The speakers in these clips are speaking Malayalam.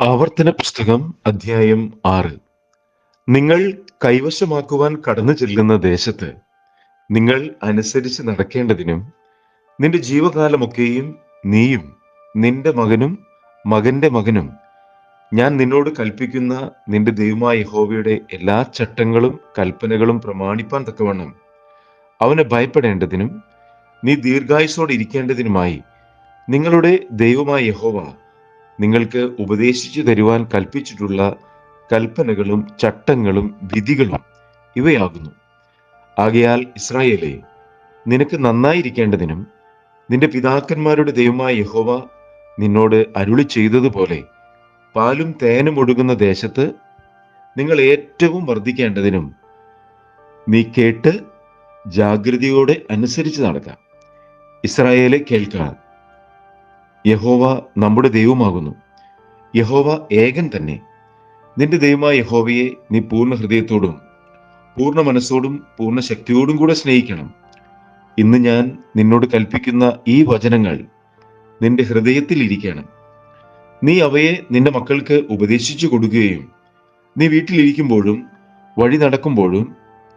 ആവർത്തന പുസ്തകം അധ്യായം 6. നിങ്ങൾ കൈവശമാക്കുവാൻ കടന്നു ചെല്ലുന്ന ദേശത്ത് നിങ്ങൾ അനുസരിച്ച് നടക്കേണ്ടതിനും നിന്റെ ജീവകാലമൊക്കെയും നീയും നിന്റെ മകനും മകന്റെ മകനും ഞാൻ നിന്നോട് കൽപ്പിക്കുന്ന നിന്റെ ദൈവമായ യഹോവയുടെ എല്ലാ ചട്ടങ്ങളും കൽപ്പനകളും പ്രമാണിപ്പാൻ തക്കവണ്ണം അവനെ ഭയപ്പെടേണ്ടതിനും നീ ദീർഘായുസ്സോടെ ഇരിക്കേണ്ടതിനുമായി നിങ്ങളുടെ ദൈവമായ യഹോവ നിങ്ങൾക്ക് ഉപദേശിച്ചു തരുവാൻ കൽപ്പിച്ചിട്ടുള്ള കൽപ്പനകളും ചട്ടങ്ങളും വിധികളും ഇവയാകുന്നു. ആകയാൽ ഇസ്രായേലേ, നിനക്ക് നന്നായിരിക്കേണ്ടതിനും നിന്റെ പിതാക്കന്മാരുടെ ദൈവമായ യഹോവ നിന്നോട് അരുളി ചെയ്തതുപോലെ പാലും തേനും ഒഴുകുന്ന ദേശത്ത് നിങ്ങൾ ഏറ്റവും വർദ്ധിക്കേണ്ടതിനും നീ കേട്ട് ജാഗ്രതയോടെ അനുസരിച്ച് നടക്കാം. ഇസ്രായേലെ, കേൾക്കുക. യഹോവ നമ്മുടെ ദൈവമാകുന്നു. യഹോവ ഏകൻ തന്നെ. നിന്റെ ദൈവമായ യഹോവയെ നീ പൂർണ്ണ ഹൃദയത്തോടും പൂർണ്ണ മനസ്സോടും പൂർണ്ണ ശക്തിയോടും കൂടെ സ്നേഹിക്കണം. ഇന്ന് ഞാൻ നിന്നോട് കൽപ്പിക്കുന്ന ഈ വചനങ്ങൾ നിന്റെ ഹൃദയത്തിൽ ഇരിക്കണം. നീ അവയെ നിന്റെ മക്കൾക്ക് ഉപദേശിച്ചു കൊടുക്കുകയും നീ വീട്ടിലിരിക്കുമ്പോഴും വഴി നടക്കുമ്പോഴും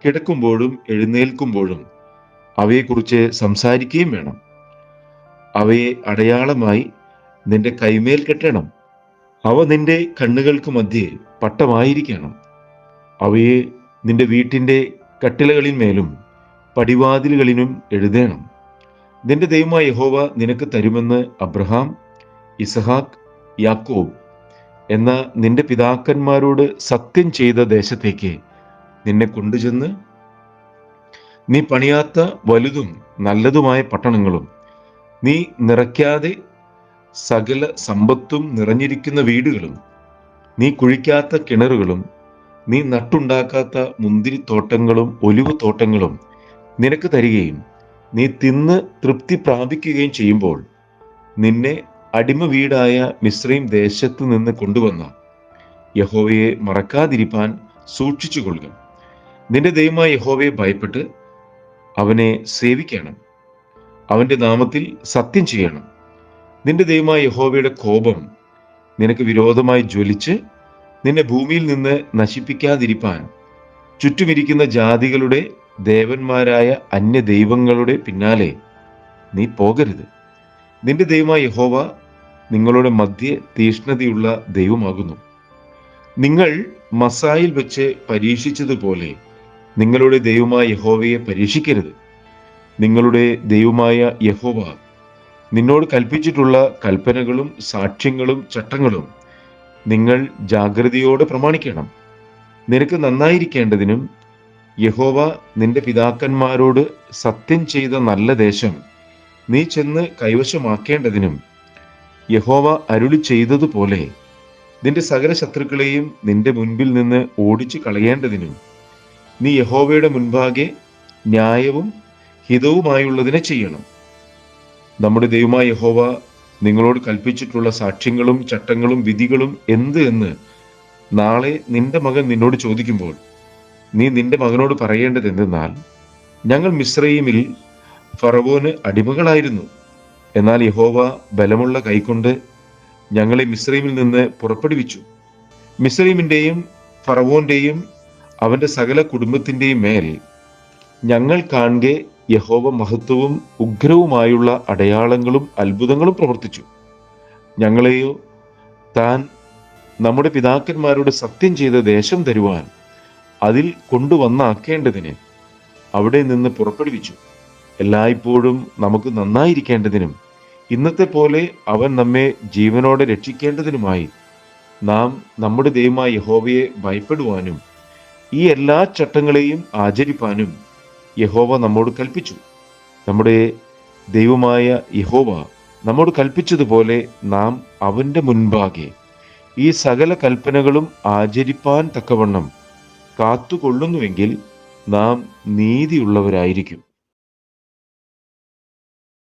കിടക്കുമ്പോഴും എഴുന്നേൽക്കുമ്പോഴും അവയെക്കുറിച്ച് സംസാരിക്കുകയും വേണം. അവയെ അടയാളമായി നിന്റെ കൈമേൽ കെട്ടണം. അവ നിന്റെ കണ്ണുകൾക്ക് മധ്യേ പട്ടമായിരിക്കണം. അവയെ നിന്റെ വീട്ടിൻ്റെ കട്ടിലകളിന്മേലും പടിവാതിലുകളിലും എഴുതേണം. നിന്റെ ദൈവമായ യഹോവ നിനക്ക് തരുമെന്ന് അബ്രഹാം, ഇസഹാക്ക്, യാക്കോബ് എന്ന നിന്റെ പിതാക്കന്മാരോട് സത്യം ചെയ്ത ദേശത്തേക്ക് നിന്നെ കൊണ്ടുചെന്ന് നീ പണിയാത്ത വലുതും നല്ലതുമായ പട്ടണങ്ങളും നീ നിറയ്ക്കാതെ സകല സമ്പത്തും നിറഞ്ഞിരിക്കുന്ന വീടുകളും നീ കുഴിക്കാത്ത കിണറുകളും നീ നട്ടുണ്ടാക്കാത്ത മുന്തിരിത്തോട്ടങ്ങളും ഒലിവ് തോട്ടങ്ങളും നിനക്ക് തരികയും നീ തിന്ന് തൃപ്തി പ്രാപിക്കുകയും ചെയ്യുമ്പോൾ നിന്നെ അടിമ വീടായ മിസ്രയീം ദേശത്തു നിന്ന് കൊണ്ടുവന്ന യഹോവയെ മറക്കാതിരിപ്പാൻ സൂക്ഷിച്ചു കൊള്ളുക. നിന്റെ ദൈവമായ യഹോവയെ ഭയപ്പെട്ട് അവനെ സേവിക്കണം. അവന്റെ നാമത്തിൽ സത്യം ചെയ്യണം. നിന്റെ ദൈവമായ യഹോവയുടെ കോപം നിനക്ക് വിരോധമായി ജ്വലിച്ച് നിന്നെ ഭൂമിയിൽ നിന്ന് നശിപ്പിക്കാതിരിപ്പാൻ ചുറ്റുമിരിക്കുന്ന ജാതികളുടെ ദേവന്മാരായ അന്യ ദൈവങ്ങളുടെ പിന്നാലെ നീ പോകരുത്. നിന്റെ ദൈവമായ യഹോവ നിങ്ങളുടെ മധ്യേ തീഷ്ണതയുള്ള ദൈവമാകുന്നു. നിങ്ങൾ മസായിൽ വെച്ച് പരീക്ഷിച്ചതുപോലെ നിങ്ങളുടെ ദൈവമായ യഹോവയെ പരീക്ഷിക്കരുത്. നിങ്ങളുടെ ദൈവമായ യഹോവ നിന്നോട് കൽപ്പിച്ചിട്ടുള്ള കൽപ്പനകളും സാക്ഷ്യങ്ങളും ചട്ടങ്ങളും നിങ്ങൾ ജാഗ്രതയോടെ പ്രമാണിക്കണം. നിനക്ക് നന്നായിരിക്കേണ്ടതിനും യഹോവ നിന്റെ പിതാക്കന്മാരോട് സത്യം ചെയ്ത നല്ല ദേശം നീ ചെന്ന് കൈവശമാക്കേണ്ടതിനും യഹോവ അരുളി ചെയ്തതുപോലെ നിന്റെ സകല ശത്രുക്കളെയും നിന്റെ മുൻപിൽ നിന്ന് ഓടിച്ചു കളയേണ്ടതിനും നീ യഹോവയുടെ മുൻപാകെ ന്യായവും ഹിതവുമായുള്ളതിനെ ചെയ്യണം. നമ്മുടെ ദൈവമായ യഹോവ നിങ്ങളോട് കൽപ്പിച്ചിട്ടുള്ള സാക്ഷ്യങ്ങളും ചട്ടങ്ങളും വിധികളും എന്ത് എന്ന് നാളെ നിന്റെ മകൻ നിന്നോട് ചോദിക്കുമ്പോൾ നീ നിന്റെ മകനോട് പറയേണ്ടത് എന്തെന്നാൽ, ഞങ്ങൾ മിസ്രയീമിൽ ഫറവോന് അടിമകളായിരുന്നു. എന്നാൽ യഹോവ ബലമുള്ള കൈകൊണ്ട് ഞങ്ങളെ മിസ്രയീമിൽ നിന്ന് പുറപ്പെടുവിച്ചു. മിസ്രയീമിൻ്റെയും ഫറവോന്റെയും അവന്റെ സകല കുടുംബത്തിൻ്റെയും മേൽ ഞങ്ങൾ കാണെ യഹോവ മഹത്വവും ഉഗ്രവുമായുള്ള അടയാളങ്ങളും അത്ഭുതങ്ങളും പ്രവർത്തിച്ചു. ഞങ്ങളെയോ താൻ നമ്മുടെ പിതാക്കന്മാരോട് സത്യം ചെയ്ത ദേശം തരുവാൻ അതിൽ കൊണ്ടുവന്നാക്കേണ്ടതിന് അവിടെ നിന്ന് പുറപ്പെടുവിച്ചു. എല്ലായ്പ്പോഴും നമുക്ക് നന്നായിരിക്കേണ്ടതിനും ഇന്നത്തെ പോലെ അവൻ നമ്മെ ജീവനോടെ രക്ഷിക്കേണ്ടതിനുമായി നാം നമ്മുടെ ദൈവമായ യഹോവയെ ഭയപ്പെടുവാനും ഈ എല്ലാ ചട്ടങ്ങളെയും ആചരിപ്പാനും യഹോവ നമ്മോട് കൽപ്പിച്ചു. നമ്മുടെ ദൈവമായ യഹോവ നമ്മോട് കൽപ്പിച്ചതുപോലെ നാം അവന്റെ മുൻപാകെ ഈ സകല കൽപ്പനകളും ആചരിപ്പാൻ തക്കവണ്ണം കാത്തുകൊള്ളുന്നുവെങ്കിൽ നാം നീതിയുള്ളവരായിരിക്കും.